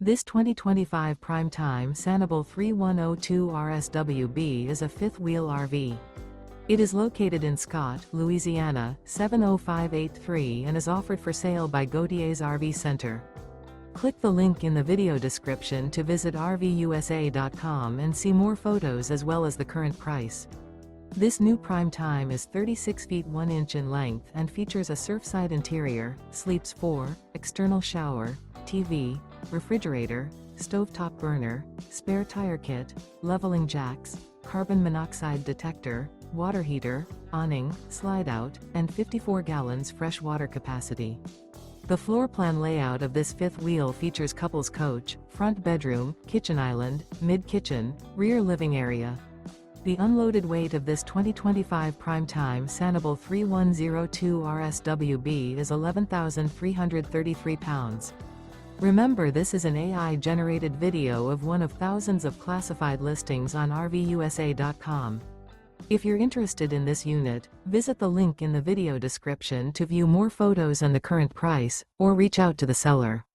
This 2025 Prime Time Sanibel 3102 RSWB is a fifth-wheel RV. It is located in Scott, Louisiana, 70583 and is offered for sale by Gauthiers RV Center. Click the link in the video description to visit RVUSA.com and see more photos as well as the current price. This new Prime Time is 36 feet 1 inch in length and features a SURFSIDE interior, sleeps 4, external shower, TV, refrigerator, stovetop burner, spare tire kit, leveling jacks, carbon monoxide detector, water heater, awning, slide-out, and 54 gallons fresh water capacity. The floor plan layout of this fifth wheel features couples coach, front bedroom, kitchen island, mid-kitchen, rear living area. The unloaded weight of this 2025 Prime Time Sanibel 3102 RSWB is 11,333 pounds. Remember, this is an AI-generated video of one of thousands of classified listings on RVUSA.com. If you're interested in this unit, visit the link in the video description to view more photos and the current price, or reach out to the seller.